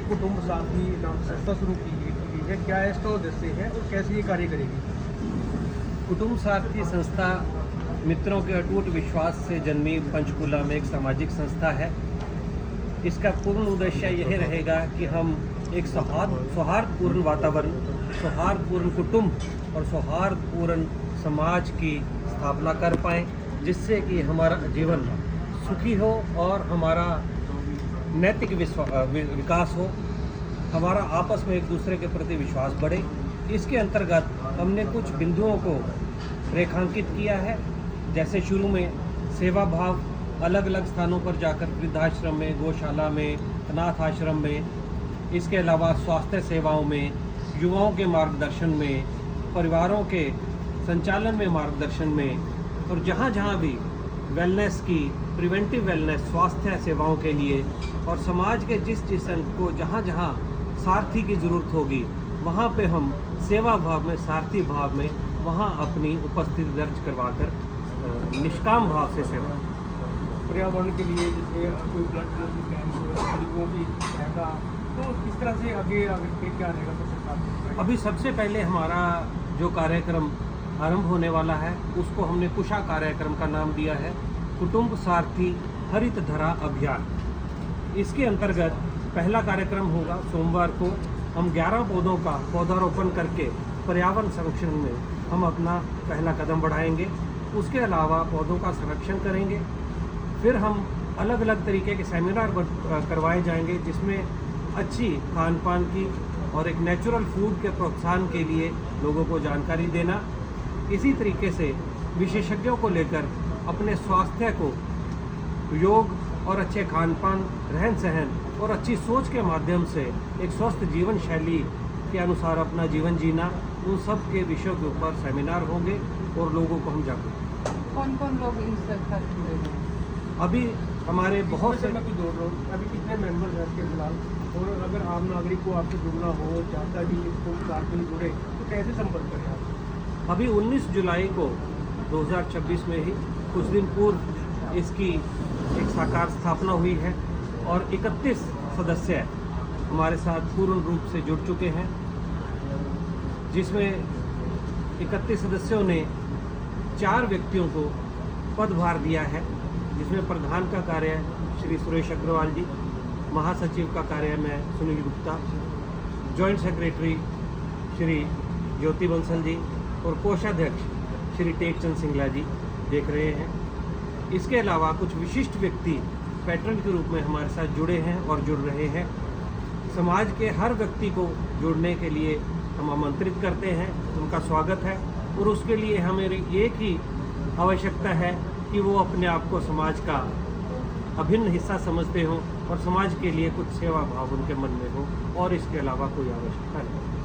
कुटुंब साथी नाम से संस्था शुरू की गई है, क्या इसका उद्देश्य है और कैसे ये कार्य करेगी? कुटुंब साथी संस्था मित्रों के अटूट विश्वास से जन्मी पंचकुला में एक सामाजिक संस्था है। इसका पूर्ण उद्देश्य यह रहेगा कि हम एक सौहार्दपूर्ण वातावरण, सौहार्दपूर्ण कुटुंब और सौहार्दपूर्ण समाज की स्थापना कर पाएँ, जिससे कि हमारा जीवन सुखी हो और हमारा नैतिक विकास हो, हमारा आपस में एक दूसरे के प्रति विश्वास बढ़े। इसके अंतर्गत हमने कुछ बिंदुओं को रेखांकित किया है, जैसे शुरू में सेवा भाव, अलग अलग स्थानों पर जाकर वृद्धाश्रम में, गौशाला में, अनाथ आश्रम में, इसके अलावा स्वास्थ्य सेवाओं में, युवाओं के मार्गदर्शन में, परिवारों के संचालन में मार्गदर्शन में, और जहाँ जहाँ भी वेलनेस की, प्रिवेंटिव वेलनेस, स्वास्थ्य सेवाओं के लिए, और समाज के जिस अंग को जहाँ जहाँ सारथी की ज़रूरत होगी वहाँ पे हम सेवा भाव में, सारथी भाव में वहाँ अपनी उपस्थिति दर्ज करवाकर निष्काम भाव से सेवा। पर्यावरण के लिए जैसे कोई ब्लड कैंप, गरीबों की सहायता, तो किस तरह से आगे क्या रहेगा सरकार? अभी सबसे पहले हमारा जो कार्यक्रम आरंभ होने वाला है उसको हमने कुशा कार्यक्रम का नाम दिया है, कुटुंब सारथी हरित धरा अभियान। इसके अंतर्गत पहला कार्यक्रम होगा सोमवार को। हम 11 पौधों का पौधारोपण करके पर्यावरण संरक्षण में हम अपना पहला कदम बढ़ाएंगे। उसके अलावा पौधों का संरक्षण करेंगे। फिर हम अलग अलग तरीके के सेमिनार करवाए जाएंगे, जिसमें अच्छी खान पान की और एक नेचुरल फूड के प्रोत्साहन के लिए लोगों को जानकारी देना। इसी तरीके से विशेषज्ञों को लेकर अपने स्वास्थ्य को योग और अच्छे खान पान, रहन सहन और अच्छी सोच के माध्यम से एक स्वस्थ जीवन शैली के अनुसार अपना जीवन जीना, उन सब के विषयों के ऊपर सेमिनार होंगे और लोगों को हम जागरूक। कौन कौन लोग इस संस्था से जुड़े हैं? अभी हमारे बहुत से मैं जोड़ रहा हूँ, अभी कितने मेंबर हैं इसके फिलहाल, और अगर आम नागरिक को आपसे जुड़ना हो, चाहता भी इसको साथ में जुड़े, तो कैसे संपर्क करें आप? अभी 19 जुलाई को 2026 में ही कुछ दिन पूर्व इसकी एक साकार स्थापना हुई है और 31 सदस्य हमारे साथ पूर्ण रूप से जुड़ चुके हैं, जिसमें 31 सदस्यों ने 4 व्यक्तियों को पदभार दिया है, जिसमें प्रधान का कार्य श्री सुरेश अग्रवाल जी, महासचिव का कार्य मैं सुनील गुप्ता, जॉइंट सेक्रेटरी श्री ज्योति बंसल जी और कोषाध्यक्ष श्री टेकचंद सिंगला जी देख रहे हैं। इसके अलावा कुछ विशिष्ट व्यक्ति पैटर्न के रूप में हमारे साथ जुड़े हैं और जुड़ रहे हैं। समाज के हर व्यक्ति को जुड़ने के लिए हम आमंत्रित करते हैं, उनका स्वागत है, और उसके लिए हमें एक ही आवश्यकता है कि वो अपने आप को समाज का अभिन्न हिस्सा समझते हों और समाज के लिए कुछ सेवा भाव उनके मन में हो, और इसके अलावा कोई आवश्यकता नहीं।